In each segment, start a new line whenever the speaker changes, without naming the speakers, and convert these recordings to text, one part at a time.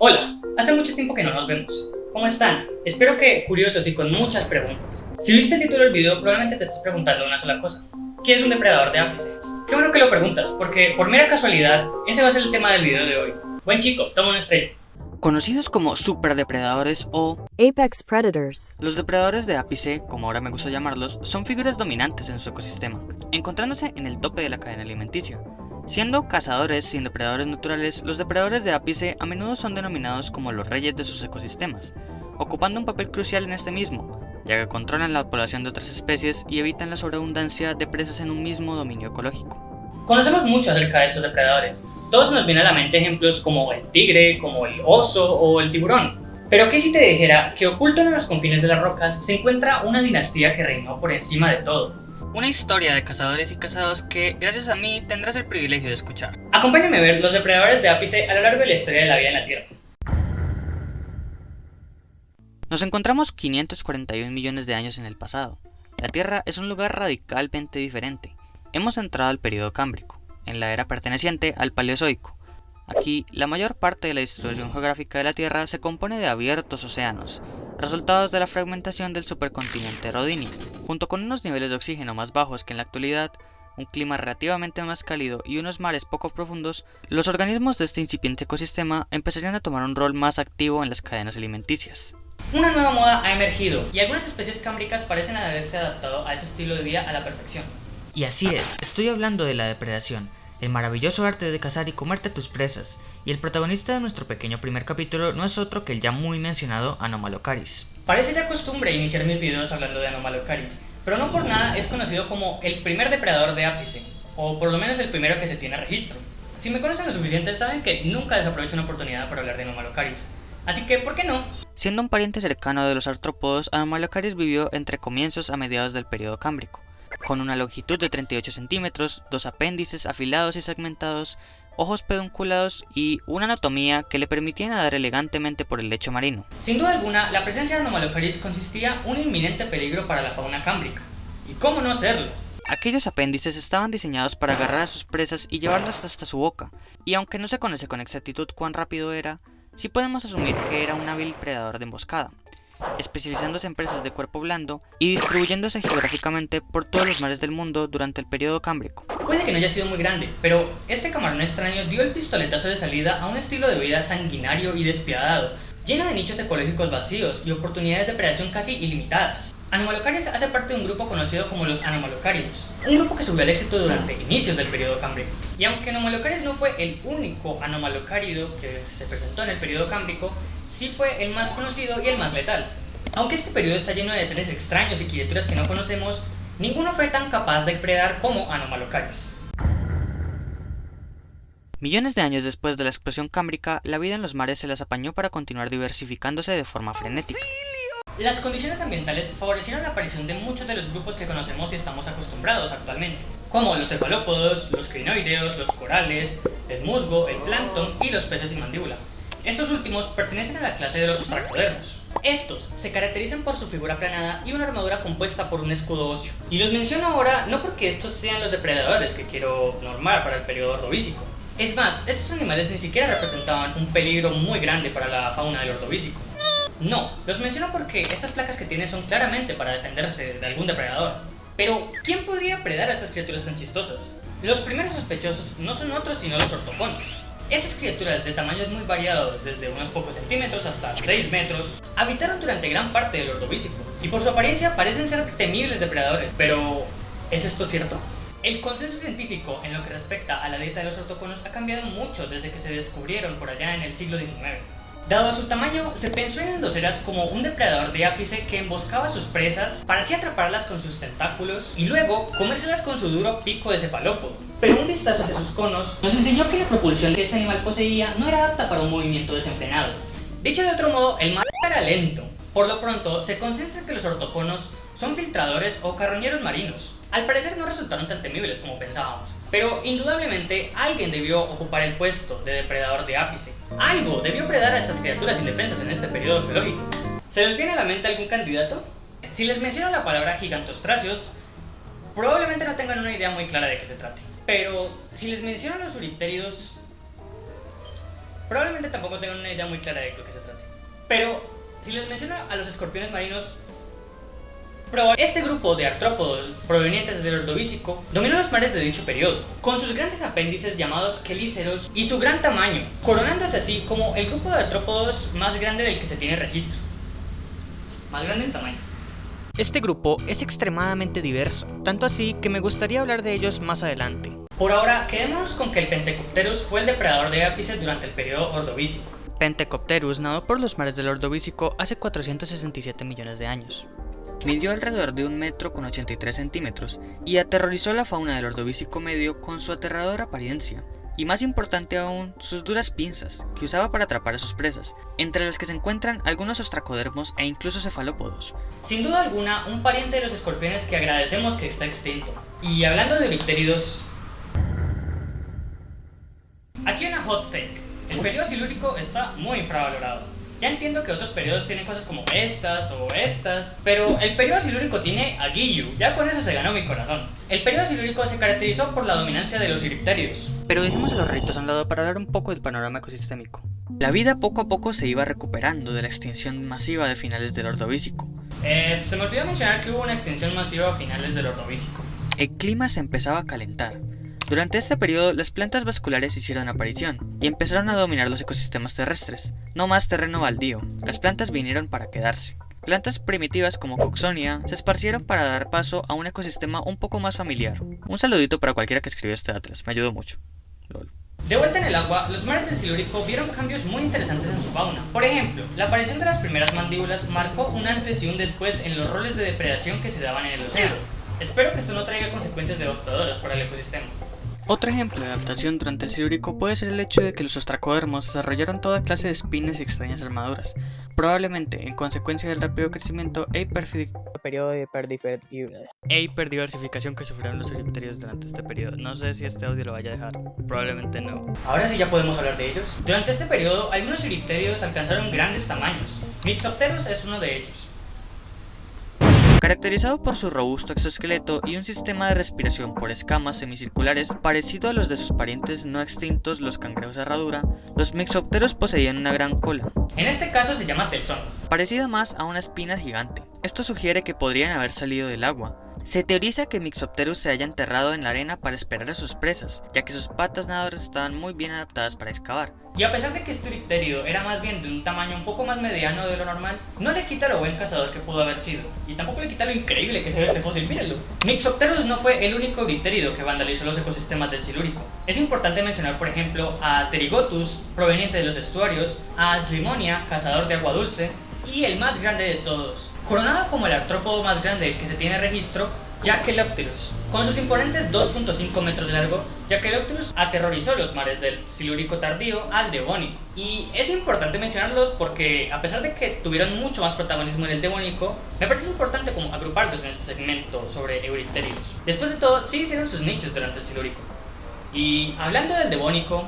Hola, hace mucho tiempo que no nos vemos. ¿Cómo están? Espero que curiosos y con muchas preguntas. Si viste el título del video, probablemente te estés preguntando una sola cosa. ¿Qué es un depredador de ápice? Qué bueno que lo preguntas, porque por mera casualidad, ese va a ser el tema del video de hoy. Buen chico, toma una estrella. Conocidos como superdepredadores o
Apex predators.
los depredadores de ápice, como ahora me gusta llamarlos, son figuras dominantes en su ecosistema, encontrándose en el tope de la cadena alimenticia. Siendo cazadores sin depredadores naturales, los depredadores de ápice a menudo son denominados como los reyes de sus ecosistemas, ocupando un papel crucial en este mismo, ya que controlan la población de otras especies y evitan la sobreabundancia de presas en un mismo dominio ecológico. Conocemos mucho acerca de estos depredadores. Todos nos vienen a la mente ejemplos como el tigre, como el oso o el tiburón. Pero ¿qué si te dijera que oculto en los confines de las rocas se encuentra una dinastía que reinó por encima de todo? Una historia de cazadores y cazados que, gracias a mí, tendrás el privilegio de escuchar. Acompáñame a ver los depredadores de ápice a lo largo de la historia de la vida en la Tierra. Nos encontramos 541 millones de años en el pasado. La Tierra es un lugar radicalmente diferente. Hemos entrado al período cámbrico, en la era perteneciente al Paleozoico. Aquí, la mayor parte de la distribución geográfica de la Tierra se compone de abiertos océanos, resultados de la fragmentación del supercontinente Rodinia, junto con unos niveles de oxígeno más bajos que en la actualidad, un clima relativamente más cálido y unos mares poco profundos. Los organismos de este incipiente ecosistema empezarían a tomar un rol más activo en las cadenas alimenticias. Una nueva moda ha emergido, y algunas especies cámbricas parecen haberse adaptado a ese estilo de vida a la perfección. Y así es, estoy hablando de la depredación, el maravilloso arte de cazar y comerte tus presas, y el protagonista de nuestro pequeño primer capítulo no es otro que el ya muy mencionado Anomalocaris. Parece ya costumbre iniciar mis videos hablando de Anomalocaris, pero no por nada es conocido como el primer depredador de ápice, o por lo menos el primero que se tiene registro. Si me conocen lo suficiente saben que nunca desaprovecho una oportunidad para hablar de Anomalocaris, así que ¿por qué no? Siendo un pariente cercano de los artrópodos, Anomalocaris vivió entre comienzos a mediados del período cámbrico, con una longitud de 38 centímetros, dos apéndices afilados y segmentados, ojos pedunculados y una anatomía que le permitía nadar elegantemente por el lecho marino. Sin duda alguna, la presencia de Anomalocaris consistía un inminente peligro para la fauna cámbrica. ¿Y cómo no serlo? Aquellos apéndices estaban diseñados para agarrar a sus presas y llevarlas hasta su boca, y aunque no se conoce con exactitud cuán rápido era, sí podemos asumir que era un hábil predador de emboscada, especializándose en presas de cuerpo blando y distribuyéndose geográficamente por todos los mares del mundo durante el periodo cámbrico. Puede que no haya sido muy grande, pero este camarón extraño dio el pistoletazo de salida a un estilo de vida sanguinario y despiadado, lleno de nichos ecológicos vacíos y oportunidades de predación casi ilimitadas. Anomalocaris hace parte de un grupo conocido como los Anomalocaridos, un grupo que subió al éxito durante inicios del periodo cámbrico. Y aunque Anomalocaris no fue el único Anomalocarido que se presentó en el periodo cámbrico, sí fue el más conocido y el más letal. Aunque este periodo está lleno de seres extraños y criaturas que no conocemos, ninguno fue tan capaz de predar como Anomalocaris. Millones de años después de la explosión cámbrica, la vida en los mares se las apañó para continuar diversificándose de forma frenética. Las condiciones ambientales favorecieron la aparición de muchos de los grupos que conocemos y estamos acostumbrados actualmente, como los cefalópodos, los crinoideos, los corales, el musgo, el plancton y los peces sin mandíbula. Estos últimos pertenecen a la clase de los ostracodermos. Estos se caracterizan por su figura aplanada y una armadura compuesta por un escudo óseo. Y los menciono ahora no porque estos sean los depredadores que quiero normar para el periodo ordovícico. Es más, estos animales ni siquiera representaban un peligro muy grande para la fauna del ordovícico. No, los menciono porque estas placas que tienen son claramente para defenderse de algún depredador. Pero, ¿quién podría predar a estas criaturas tan chistosas? Los primeros sospechosos no son otros sino los ortoponos. Esas criaturas de tamaños muy variados, desde unos pocos centímetros hasta 6 metros, habitaron durante gran parte del Ordovícico, y por su apariencia parecen ser temibles depredadores. Pero, ¿es esto cierto? El consenso científico en lo que respecta a la dieta de los ortoponos ha cambiado mucho desde que se descubrieron por allá en el siglo XIX. Dado su tamaño, se pensó en endoceras como un depredador de ápice que emboscaba a sus presas para así atraparlas con sus tentáculos y luego comérselas con su duro pico de cefalópodo. Pero un vistazo hacia sus conos nos enseñó que la propulsión que este animal poseía no era apta para un movimiento desenfrenado. Dicho de otro modo, el mar era lento. Por lo pronto, se consensa que los ortoconos son filtradores o carroñeros marinos. Al parecer no resultaron tan temibles como pensábamos, pero indudablemente alguien debió ocupar el puesto de depredador de ápice. Algo debió predar a estas criaturas indefensas en este periodo geológico. ¿Se les viene a la mente algún candidato? Si les menciono la palabra gigantostracios, probablemente no tengan una idea muy clara de qué se trate. Pero si les menciono los uripteridos, Probablemente tampoco tengan una idea muy clara de lo que se trata. Pero, si les menciono a los escorpiones marinos, este grupo de artrópodos provenientes del Ordovícico dominó los mares de dicho periodo, con sus grandes apéndices llamados quelíceros y su gran tamaño, coronándose así como el grupo de artrópodos más grande del que se tiene registro. Más grande en tamaño.
Este grupo es extremadamente diverso, tanto así que me gustaría hablar de ellos más adelante.
Por ahora, quedémonos con que el Pentecopterus fue el depredador de ápices durante el periodo Ordovícico.
Pentecopterus nadó por los mares del Ordovícico hace 467 millones de años.
Midió alrededor de 1 metro con 83 centímetros y aterrorizó a la fauna del Ordovícico medio con su aterradora apariencia. Y más importante aún, sus duras pinzas, que usaba para atrapar a sus presas, entre las que se encuentran algunos ostracodermos e incluso cefalópodos. Sin duda alguna, un pariente de los escorpiones que agradecemos que está extinto. Y hablando de euritéridos, aquí una hot take. El periodo silúrico está muy infravalorado. Ya entiendo que otros periodos tienen cosas como estas o estas, pero el periodo silúrico tiene a Giyu, ya con eso se ganó mi corazón. El periodo silúrico se caracterizó por la dominancia de los euritéridos.
Pero dejemos a los ritos a un lado para hablar un poco del panorama ecosistémico.
La vida poco a poco se iba recuperando de la extinción masiva de finales del Ordovícico. Se me olvidó mencionar que hubo una extinción masiva a finales del Ordovícico. El clima se empezaba a calentar. Durante este periodo, las plantas vasculares hicieron aparición y empezaron a dominar los ecosistemas terrestres. No más terreno baldío, las plantas vinieron para quedarse. Plantas primitivas como Cooksonia se esparcieron para dar paso a un ecosistema un poco más familiar. Un saludito para cualquiera que escribió este atlas, me ayudó mucho. Lol. De vuelta en el agua, los mares del Silúrico vieron cambios muy interesantes en su fauna. Por ejemplo, la aparición de las primeras mandíbulas marcó un antes y un después en los roles de depredación que se daban en el océano. Espero que esto no traiga consecuencias devastadoras para el ecosistema. Otro ejemplo de adaptación durante el Silúrico puede ser el hecho de que los ostracodermos desarrollaron toda clase de espinas y extrañas armaduras, probablemente en consecuencia del rápido crecimiento e hiperdiversificación que sufrieron los euritéridos durante este periodo. No sé si este audio lo vaya a dejar, probablemente no. Ahora sí ya podemos hablar de ellos. Durante este periodo, algunos euritéridos alcanzaron grandes tamaños. Mixopterus es uno de ellos. Caracterizado por su robusto exoesqueleto y un sistema de respiración por escamas semicirculares parecido a los de sus parientes no extintos los cangrejos de herradura, los Mixopterus poseían una gran cola. En este caso se llama telzón, parecida más a una espina gigante. Esto sugiere que podrían haber salido del agua. Se teoriza que Mixopterus se haya enterrado en la arena para esperar a sus presas, ya que sus patas nadadoras estaban muy bien adaptadas para excavar. Y a pesar de que este euritérido era más bien de un tamaño un poco más mediano de lo normal, no le quita lo buen cazador que pudo haber sido, y tampoco le quita lo increíble que se ve este fósil, mírenlo. Mixopterus no fue el único euritérido que vandalizó los ecosistemas del Silúrico. Es importante mencionar, por ejemplo, a Pterigotus, proveniente de los estuarios, a Aslimonia, cazador de agua dulce, y el más grande de todos, coronado como el artrópodo más grande del que se tiene registro, Jachelopterus. Con sus imponentes 2.5 metros de largo, Jachelopterus aterrorizó los mares del Silúrico tardío al Devónico. Y es importante mencionarlos porque, a pesar de que tuvieron mucho más protagonismo en el Devónico, me parece importante como agruparlos en este segmento sobre euritéridos. Después de todo, sí hicieron sus nichos durante el Silúrico. Y hablando del Devónico,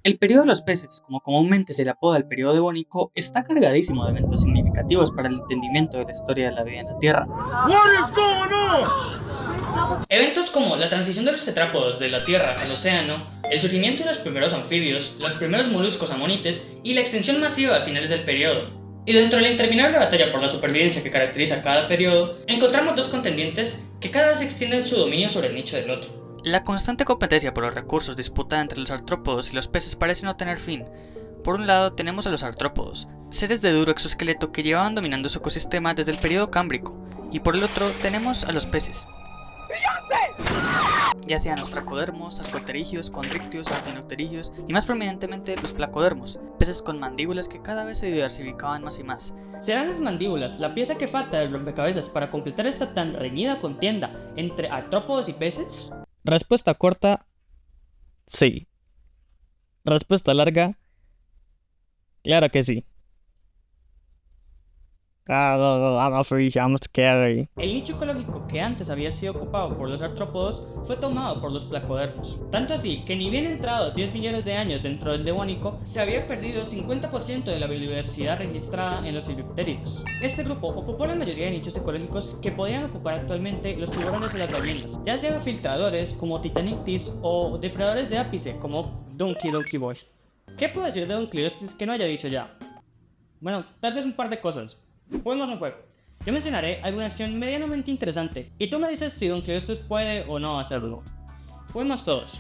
el periodo de los peces, como comúnmente se le apoda el periodo devónico, está cargadísimo de eventos significativos para el entendimiento de la historia de la vida en la Tierra. Eventos como la transición de los tetrápodos de la Tierra al océano, el surgimiento de los primeros anfibios, los primeros moluscos amonites y la extinción masiva a finales del periodo. Y dentro de la interminable batalla por la supervivencia que caracteriza cada periodo, encontramos dos contendientes que cada vez extienden su dominio sobre el nicho del otro. La constante competencia por los recursos disputada entre los artrópodos y los peces parece no tener fin. Por un lado tenemos a los artrópodos, seres de duro exoesqueleto que llevaban dominando su ecosistema desde el periodo cámbrico, y por el otro tenemos a los peces, ya sean ostracodermos, ascoterigios, condrictios, actinopterigios y más prominentemente los placodermos, peces con mandíbulas que cada vez se diversificaban más y más. ¿Serán las mandíbulas la pieza que falta del rompecabezas para completar esta tan reñida contienda entre artrópodos y peces?
Respuesta corta, sí. Respuesta larga, claro que sí.
I'm scary.
El nicho ecológico que antes había sido ocupado por los artrópodos fue tomado por los placodermos. Tanto así que ni bien entrados 10 millones de años dentro del Devónico, se había perdido 50% de la biodiversidad registrada en los eurypteridos. Este grupo ocupó la mayoría de nichos ecológicos que podían ocupar actualmente los tiburones y las ballenas, ya sean filtradores como Titanitis o depredadores de ápice como Donkey Boys. ¿Qué puedo decir de Dunkleosteus que no haya dicho ya? Bueno, tal vez un par de cosas. Juguemos un juego. Yo mencionaré alguna acción medianamente interesante y tú me dices si Dunkleosteus puede o no hacerlo. Juguemos todos.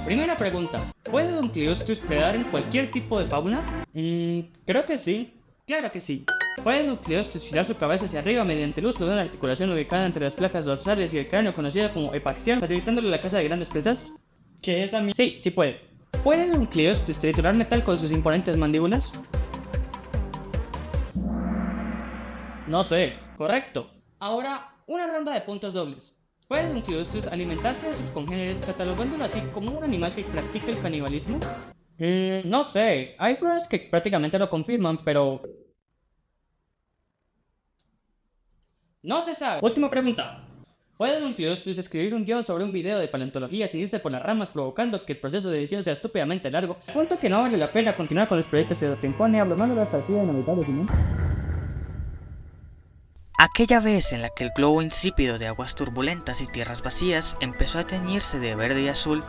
Primera pregunta. ¿Puede Dunkleosteus predar en cualquier tipo de fauna? Creo que sí. Claro que sí. ¿Puede Dunkleosteus girar su cabeza hacia arriba mediante el uso de una articulación ubicada entre las placas dorsales y el cráneo conocida como epaxión, facilitándole la caza de grandes presas? ¿Qué es a mí? Sí, sí puede. ¿Puede Dunkleosteus triturar metal con sus imponentes mandíbulas? No sé, correcto. Ahora, una ronda de puntos dobles. ¿Puede Dunkleosteus alimentarse de sus congéneres catalogándolo así como un animal que practica el canibalismo? No sé, hay pruebas que prácticamente lo confirman, pero... no se sabe. Última pregunta. ¿Puede Dunkleosteus escribir un guión sobre un video de paleontología sin irse por las ramas, provocando que el proceso de edición sea estúpidamente largo, al punto que no vale la pena continuar con los proyectos que se impone, abrumando la partida inevitable, ¿no?
Aquella vez en la que el globo insípido de aguas turbulentas y tierras vacías empezó a teñirse de verde y azul,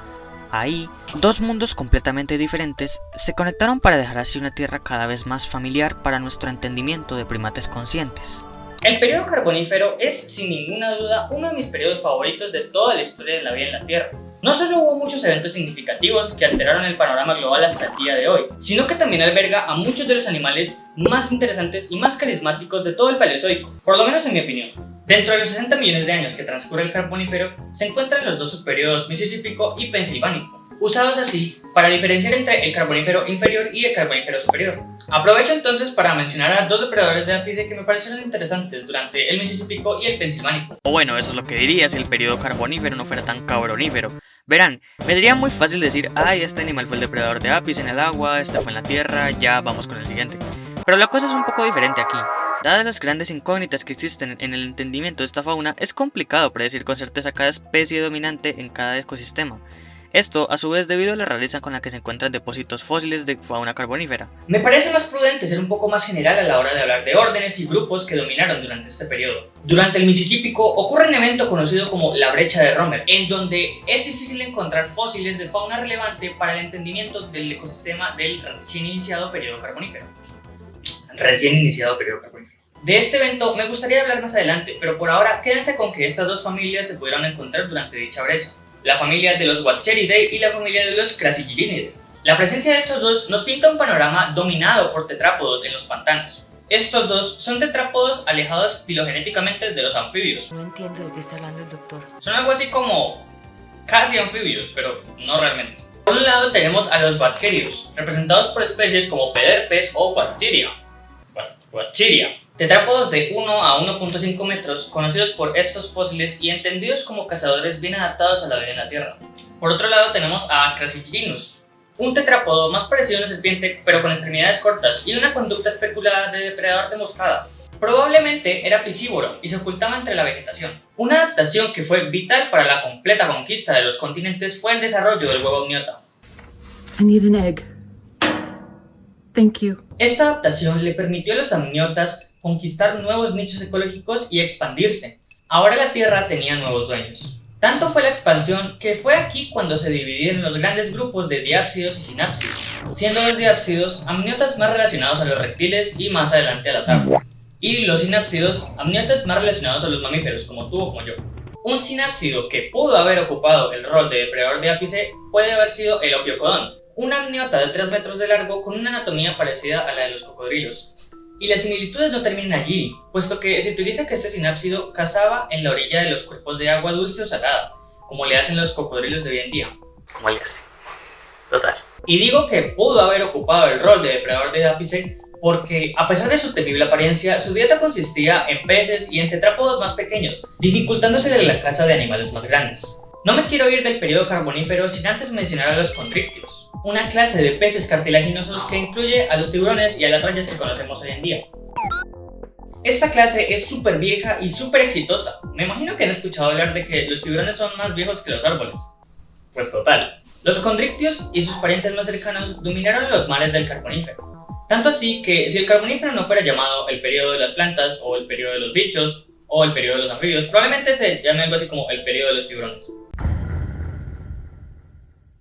ahí, dos mundos completamente diferentes se conectaron para dejar así una tierra cada vez más familiar para nuestro entendimiento de primates conscientes.
El periodo carbonífero es, sin ninguna duda, uno de mis periodos favoritos de toda la historia de la vida en la Tierra. No solo hubo muchos eventos significativos que alteraron el panorama global hasta el día de hoy, sino que también alberga a muchos de los animales más interesantes y más carismáticos de todo el Paleozoico, por lo menos en mi opinión. Dentro de los 60 millones de años que transcurre el Carbonífero, se encuentran los dos subperiodos Misisípico y Pensilvánico, usados así para diferenciar entre el Carbonífero inferior y el Carbonífero superior. Aprovecho entonces para mencionar a dos depredadores de ápice que me parecieron interesantes durante el Misisípico y el Pensilvánico.
O bueno, eso es lo que diría si el periodo carbonífero no fuera tan cabronífero. Verán, me sería muy fácil decir, ay, este animal fue el depredador de ápice en el agua, este fue en la tierra, ya vamos con el siguiente. Pero la cosa es un poco diferente aquí. Dadas las grandes incógnitas que existen en el entendimiento de esta fauna, es complicado predecir con certeza cada especie dominante en cada ecosistema. Esto, a su vez, debido a la rareza con la que se encuentran depósitos fósiles de fauna carbonífera.
Me parece más prudente ser un poco más general a la hora de hablar de órdenes y grupos que dominaron durante este periodo. Durante el Misisípico ocurre un evento conocido como la brecha de Romer, en donde es difícil encontrar fósiles de fauna relevante para el entendimiento del ecosistema del recién iniciado periodo carbonífero. De este evento me gustaría hablar más adelante, pero por ahora quédense con que estas dos familias se pudieron encontrar durante dicha brecha. La familia de los Watcheridae y la familia de los Crassigirinidae. La presencia de estos dos nos pinta un panorama dominado por tetrápodos en los pantanos. Estos dos son tetrápodos alejados filogenéticamente de los anfibios.
No entiendo de qué está hablando el doctor.
Son algo así como casi anfibios, pero no realmente. Por un lado tenemos a los Watcheridae, representados por especies como Pederpes o Watchiria. Tetrápodos de 1 a 1.5 metros, conocidos por estos fósiles y entendidos como cazadores bien adaptados a la vida en la Tierra. Por otro lado tenemos a Crassigyrinus, un tetrápodo más parecido a una serpiente pero con extremidades cortas y una conducta especulada de depredador de moscada. Probablemente era piscívoro y se ocultaba entre la vegetación. Una adaptación que fue vital para la completa conquista de los continentes fue el desarrollo del huevo amniota.
I need an egg. Thank you.
Esta adaptación le permitió a los amniotas conquistar nuevos nichos ecológicos y expandirse. Ahora la Tierra tenía nuevos dueños. Tanto fue la expansión que fue aquí cuando se dividieron los grandes grupos de diápsidos y sinápsidos, siendo los diápsidos amniotas más relacionados a los reptiles y más adelante a las aves, y los sinápsidos amniotas más relacionados a los mamíferos como tú o como yo. Un sinápsido que pudo haber ocupado el rol de depredador de ápice puede haber sido el Ophiocodon, un amniota de 3 metros de largo con una anatomía parecida a la de los cocodrilos. Y las similitudes no terminan allí, puesto que se utiliza que este sinápsido cazaba en la orilla de los cuerpos de agua dulce o salada, como le hacen los cocodrilos de hoy en día.
¿Cómo le hace? Total.
Y digo que pudo haber ocupado el rol de depredador de ápice porque, a pesar de su temible apariencia, su dieta consistía en peces y en tetrápodos más pequeños, dificultándose la caza de animales más grandes. No me quiero ir del periodo carbonífero sin antes mencionar a los condrictios, una clase de peces cartilaginosos que incluye a los tiburones y a las rayas que conocemos hoy en día. Esta clase es súper vieja y súper exitosa. Me imagino que han escuchado hablar de que los tiburones son más viejos que los árboles. Pues total. Los condrictios y sus parientes más cercanos dominaron los mares del Carbonífero. Tanto así que si el Carbonífero no fuera llamado el periodo de las plantas, o el periodo de los bichos, o el periodo de los anfibios, probablemente se llame algo así como el periodo de los tiburones.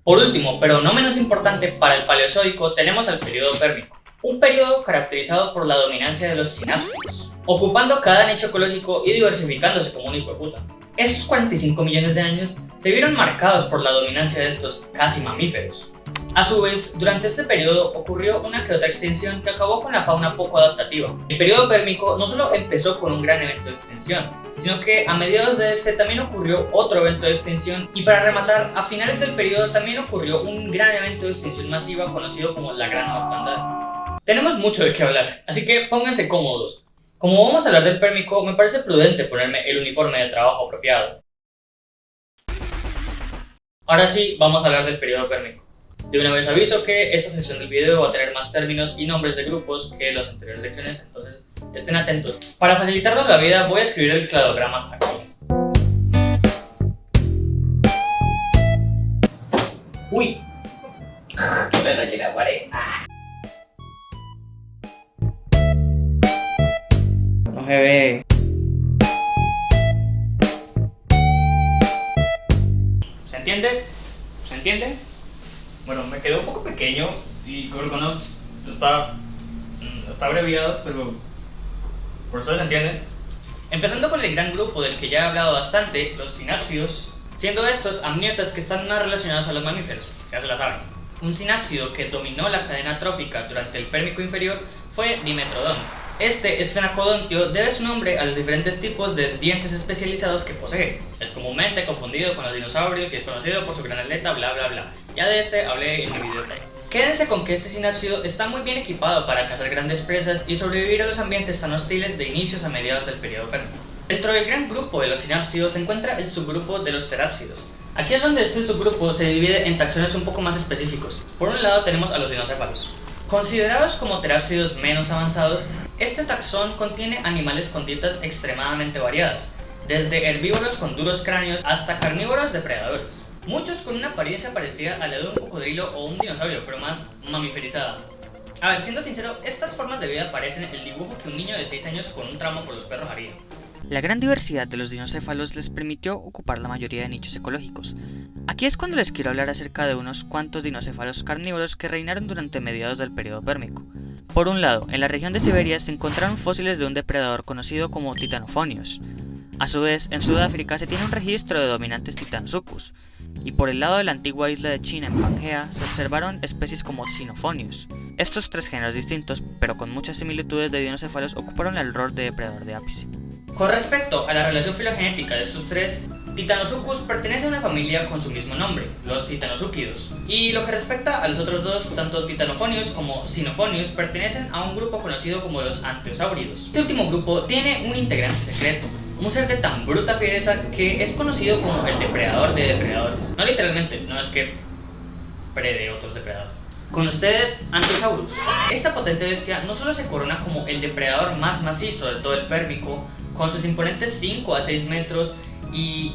Por último, pero no menos importante, para el Paleozoico tenemos al periodo Pérmico, un periodo caracterizado por la dominancia de los sinápsidos, ocupando cada nicho ecológico y diversificándose como un hijueputa. Esos 45 millones de años se vieron marcados por la dominancia de estos casi mamíferos. A su vez, durante este periodo ocurrió una que otra extinción que acabó con la fauna poco adaptativa. El periodo Pérmico no solo empezó con un gran evento de extinción, sino que a mediados de este también ocurrió otro evento de extinción, y para rematar, a finales del periodo también ocurrió un gran evento de extinción masiva conocido como la Gran Mortandad. Tenemos mucho de qué hablar, así que pónganse cómodos. Como vamos a hablar del Pérmico, me parece prudente ponerme el uniforme de trabajo apropiado. Ahora sí, vamos a hablar del periodo Pérmico. De una vez aviso que esta sección del video va a tener más términos y nombres de grupos que las anteriores secciones, entonces estén atentos. Para facilitarnos la vida voy a escribir el cladograma aquí. ¡Uy! Le rayé la pared. No se ve. ¿Se entiende? ¿Se entiende? Bueno, me quedó un poco pequeño y Gorgonauts está abreviado, pero por ustedes entienden. Empezando con el gran grupo del que ya he hablado bastante, los sinápsidos, siendo estos amniotas que están más relacionados a los mamíferos, ya se la saben. Un sinápsido que dominó la cadena trófica durante el Pérmico inferior fue Dimetrodon. Este esfenocodontio debe su nombre a los diferentes tipos de dientes especializados que posee. Es comúnmente confundido con los dinosaurios y es conocido por su gran aleta bla bla bla. Ya de este hablé en mi video pasado. Quédense con que este sinápsido está muy bien equipado para cazar grandes presas y sobrevivir a los ambientes tan hostiles de inicios a mediados del periodo Pérmico. Dentro del gran grupo de los sinápsidos se encuentra el subgrupo de los terápsidos. Aquí es donde este subgrupo se divide en taxones un poco más específicos. Por un lado tenemos a los dinocéfalos. Considerados como terápsidos menos avanzados, este taxón contiene animales con dietas extremadamente variadas, desde herbívoros con duros cráneos hasta carnívoros depredadores. Muchos con una apariencia parecida a la de un cocodrilo o un dinosaurio, pero más mamiferizada. A ver, siendo sincero, estas formas de vida parecen el dibujo que un niño de 6 años con un tramo por los perros haría.
La gran diversidad de los dinocéfalos les permitió ocupar la mayoría de nichos ecológicos. Aquí es cuando les quiero hablar acerca de unos cuantos dinocéfalos carnívoros que reinaron durante mediados del periodo Pérmico. Por un lado, en la región de Siberia se encontraron fósiles de un depredador conocido como Titanophonius. A su vez, en Sudáfrica se tiene un registro de dominantes Titanosuchus, y por el lado de la antigua isla de China en Pangea se observaron especies como Xenophonius. Estos tres géneros distintos, pero con muchas similitudes de dinocéfalos, ocuparon el rol de depredador de ápice.
Con respecto a la relación filogenética de estos tres, Titanosuchus pertenece a una familia con su mismo nombre, los Titanosúquidos. Y lo que respecta a los otros dos, tanto Titanophonius como Xenophonius pertenecen a un grupo conocido como los Anteosáuridos. Este último grupo tiene un integrante secreto, un ser de tan bruta fiereza que es conocido como el depredador de depredadores. No literalmente, no es que prede otros depredadores. Con ustedes, Ankylosaurus. Esta potente bestia no solo se corona como el depredador más macizo de todo el Pérmico, con sus imponentes 5 a 6 metros y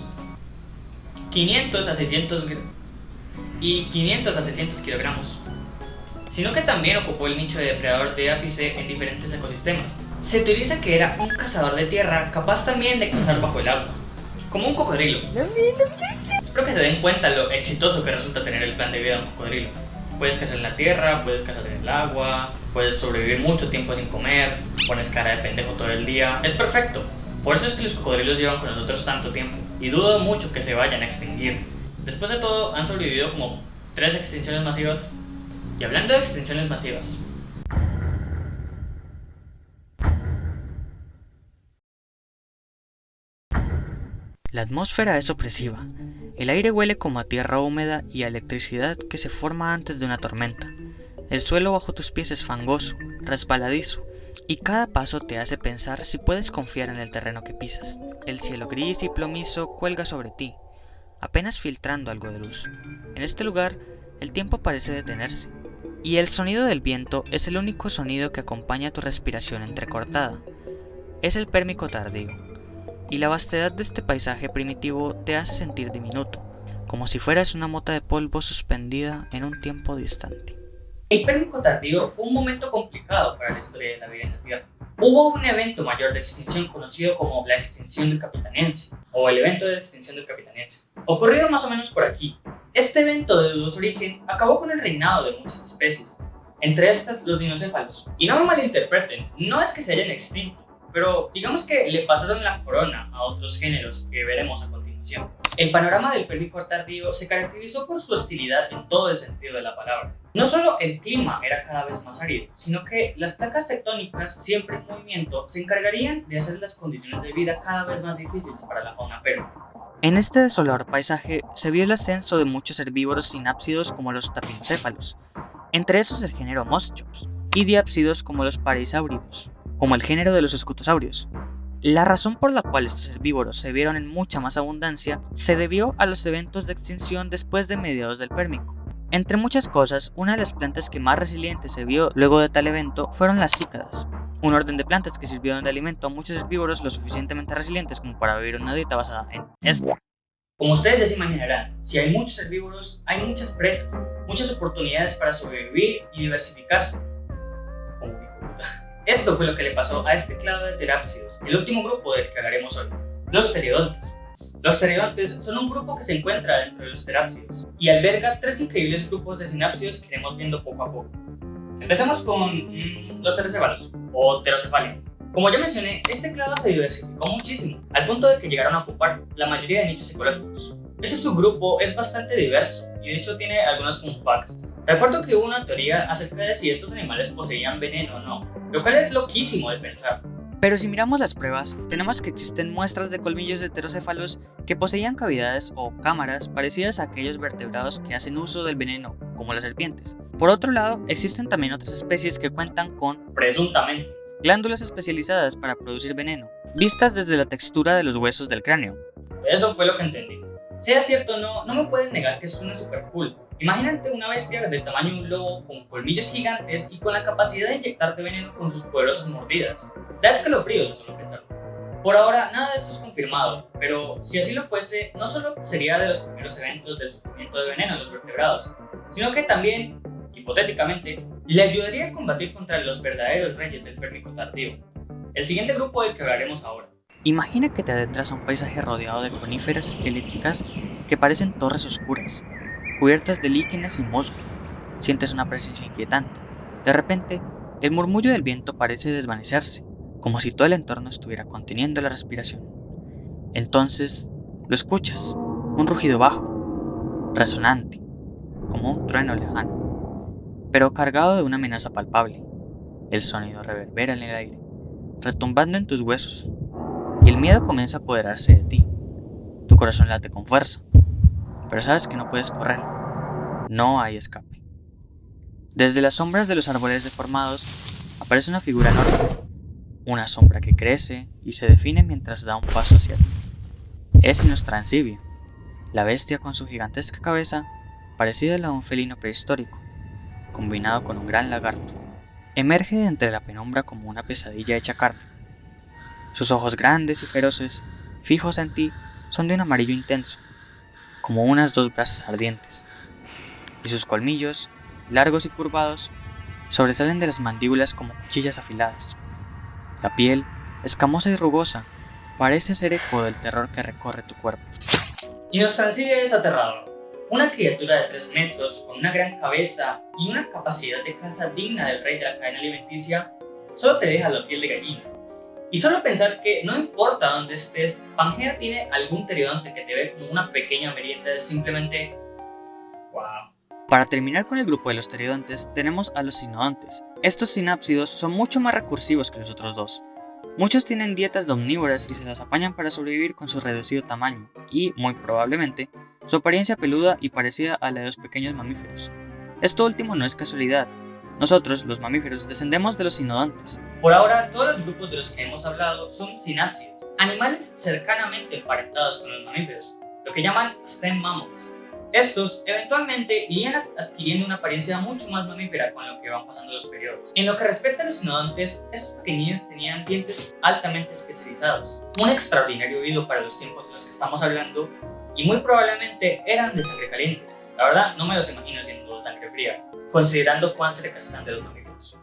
500 a 600 kilogramos, sino que también ocupó el nicho de depredador de ápice en diferentes ecosistemas. Se teoriza que era un cazador de tierra capaz también de cazar bajo el agua, como un cocodrilo. Espero que se den cuenta lo exitoso que resulta tener el plan de vida de un cocodrilo. Puedes cazar en la tierra, puedes cazar en el agua, puedes sobrevivir mucho tiempo sin comer, pones cara de pendejo todo el día. Es perfecto. Por eso es que los cocodrilos llevan con nosotros tanto tiempo, y dudo mucho que se vayan a extinguir. Después de todo, han sobrevivido como 3 extinciones masivas. Y hablando de extinciones masivas,
la atmósfera es opresiva. El aire huele como a tierra húmeda y a electricidad que se forma antes de una tormenta. El suelo bajo tus pies es fangoso, resbaladizo, y cada paso te hace pensar si puedes confiar en el terreno que pisas. El cielo gris y plomizo cuelga sobre ti, apenas filtrando algo de luz. En este lugar, el tiempo parece detenerse. Y el sonido del viento es el único sonido que acompaña tu respiración entrecortada. Es el pérmico tardío, y la vastedad de este paisaje primitivo te hace sentir diminuto, como si fueras una mota de polvo suspendida en un tiempo distante.
El Pérmico tardío fue un momento complicado para la historia de la vida en la Tierra. Hubo un evento mayor de extinción conocido como la extinción del Capitaniense, o el evento de extinción del Capitaniense, ocurrido más o menos por aquí. Este evento de dudoso origen acabó con el reinado de muchas especies, entre estas los dinocéfalos. Y no me malinterpreten, no es que se hayan extinto, pero digamos que le pasaron la corona a otros géneros que veremos a continuación. El panorama del Pérmico tardío se caracterizó por su hostilidad en todo el sentido de la palabra. No solo el clima era cada vez más árido, sino que las placas tectónicas, siempre en movimiento, se encargarían de hacer las condiciones de vida cada vez más difíciles para la fauna pérmica.
En este desolador paisaje se vio el ascenso de muchos herbívoros sinápsidos como los tapinocéfalos, entre esos el género Moschops, y diápsidos como los pareisáuridos, como el género de los escutosaurios. La razón por la cual estos herbívoros se vieron en mucha más abundancia se debió a los eventos de extinción después de mediados del Pérmico. Entre muchas cosas, una de las plantas que más resiliente se vio luego de tal evento fueron las cícadas, un orden de plantas que sirvieron de alimento a muchos herbívoros lo suficientemente resilientes como para vivir una dieta basada en esto.
Como ustedes ya se imaginarán, si hay muchos herbívoros, hay muchas presas, muchas oportunidades para sobrevivir y diversificarse. Esto fue lo que le pasó a este clado de terápsidos, el último grupo del que hablaremos hoy, los pteriodontes. Los pteriodontes son un grupo que se encuentra dentro de los terápsidos y alberga tres increíbles grupos de sinápsidos que iremos viendo poco a poco. Empecemos con los pterocéfalos o pterocefalians. Como ya mencioné, este clado se diversificó muchísimo, al punto de que llegaron a ocupar la mayoría de nichos ecológicos. Ese subgrupo es bastante diverso y de hecho tiene algunos fun facts. Recuerdo que hubo una teoría acerca de si estos animales poseían veneno o no, lo cual es loquísimo de pensar.
Pero si miramos las pruebas, tenemos que existen muestras de colmillos de pterocéfalos que poseían cavidades o cámaras parecidas a aquellos vertebrados que hacen uso del veneno, como las serpientes. Por otro lado, existen también otras especies que cuentan con,
presuntamente,
glándulas especializadas para producir veneno, vistas desde la textura de los huesos del cráneo.
Eso fue lo que entendí. Sea cierto o no, no me pueden negar que suena super cool. Imagínate una bestia del tamaño de un lobo con colmillos gigantes y con la capacidad de inyectarte veneno con sus poderosas mordidas. Da escalofríos de solo pensarlo. Por ahora, nada de esto es confirmado, pero si así lo fuese, no solo sería de los primeros eventos del sufrimiento de veneno en los vertebrados, sino que también, hipotéticamente, le ayudaría a combatir contra los verdaderos reyes del Pérmico tardío, el siguiente grupo del que hablaremos ahora.
Imagina que te adentras a un paisaje rodeado de coníferas esqueléticas que parecen torres oscuras, cubiertas de líquenes y musgo. Sientes una presencia inquietante. De repente, el murmullo del viento parece desvanecerse, como si todo el entorno estuviera conteniendo la respiración. Entonces, lo escuchas, un rugido bajo, resonante, como un trueno lejano, pero cargado de una amenaza palpable. El sonido reverbera en el aire, retumbando en tus huesos, y el miedo comienza a apoderarse de ti. Tu corazón late con fuerza, pero sabes que no puedes correr. No hay escape. Desde las sombras de los árboles deformados aparece una figura enorme, una sombra que crece y se define mientras da un paso hacia ti. Es Sinostransibia, la bestia con su gigantesca cabeza parecida a la de un felino prehistórico, combinado con un gran lagarto. Emerge de entre la penumbra como una pesadilla hecha carne. Sus ojos grandes y feroces, fijos en ti, son de un amarillo intenso, como unas dos brasas ardientes, y sus colmillos, largos y curvados, sobresalen de las mandíbulas como cuchillas afiladas. La piel, escamosa y rugosa, parece hacer eco del terror que recorre tu cuerpo.
Sinostransibia es aterrador. Una criatura de 3 metros, con una gran cabeza y una capacidad de caza digna del rey de la cadena alimenticia, solo te deja la piel de gallina. Y solo pensar que no importa dónde estés, Pangea tiene algún pteriodonte que te ve como una pequeña merienda es simplemente... ¡wow!
Para terminar con el grupo de los pteriodontes, tenemos a los sinodontes. Estos sinápsidos son mucho más recursivos que los otros dos. Muchos tienen dietas de omnívoras y se las apañan para sobrevivir con su reducido tamaño, y, muy probablemente, su apariencia peluda y parecida a la de los pequeños mamíferos. Esto último no es casualidad. Nosotros, los mamíferos, descendemos de los sinodontes.
Por ahora, todos los grupos de los que hemos hablado son sinápsidos, animales cercanamente emparentados con los mamíferos, lo que llaman stem mammals. Estos eventualmente irían adquiriendo una apariencia mucho más mamífera con lo que van pasando los periodos. En lo que respecta a los sinodontes, estos pequeñines tenían dientes altamente especializados, un extraordinario oído para los tiempos de los que estamos hablando y muy probablemente eran de sangre caliente. La verdad, no me los imagino siendo de sangre fría, considerando cuán cerca están de los mamíferos.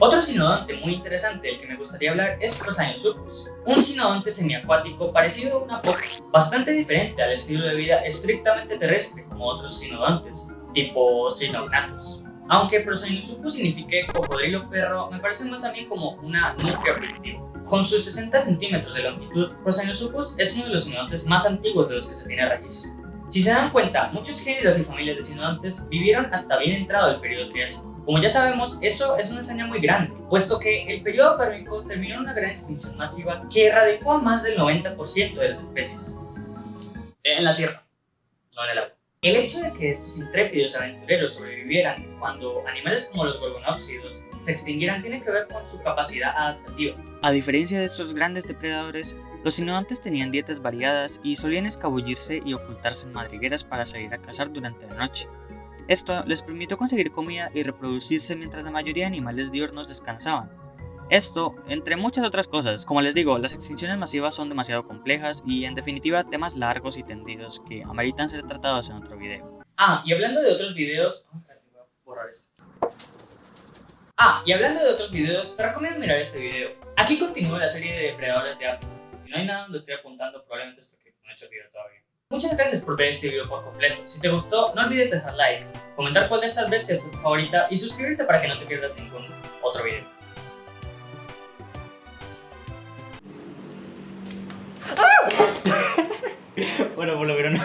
Otro sinodonte muy interesante del que me gustaría hablar es Prosainosuchus, un sinodonte semiacuático parecido a una foca, bastante diferente al estilo de vida estrictamente terrestre como otros sinodontes, tipo Sinognathus. Aunque Prosainosuchus signifique cocodrilo perro, me parece más a mí como una nutria primitiva. Con sus 60 centímetros de longitud, Prosainosuchus es uno de los sinodontes más antiguos de los que se tiene registro. Si se dan cuenta, muchos géneros y familias de sinodontes vivieron hasta bien entrado el periodo Triásico. Como ya sabemos, eso es una hazaña muy grande, puesto que el periodo Pérmico terminó en una gran extinción masiva que erradicó a más del 90% de las especies en la Tierra, no en el agua. El hecho de que estos intrépidos aventureros sobrevivieran cuando animales como los gorgonópsidos se extinguieran tiene que ver con su capacidad adaptativa.
A diferencia de estos grandes depredadores, los sinodontes tenían dietas variadas y solían escabullirse y ocultarse en madrigueras para salir a cazar durante la noche. Esto les permitió conseguir comida y reproducirse mientras la mayoría de animales diurnos descansaban. Esto, entre muchas otras cosas. Como les digo, las extinciones masivas son demasiado complejas y en definitiva temas largos y tendidos que ameritan ser tratados en otro video.
Y hablando de otros videos... voy a borrar esto. Te recomiendo mirar este video. Aquí continúa la serie de depredadores de aves. Si no hay nada donde estoy apuntando, probablemente es porque no he hecho el video todavía. Muchas gracias por ver este video por completo. Si te gustó, no olvides dejar like, comentar cuál de estas bestias es tu favorita y suscribirte para que no te pierdas ningún otro video. Bueno, por lo menos no.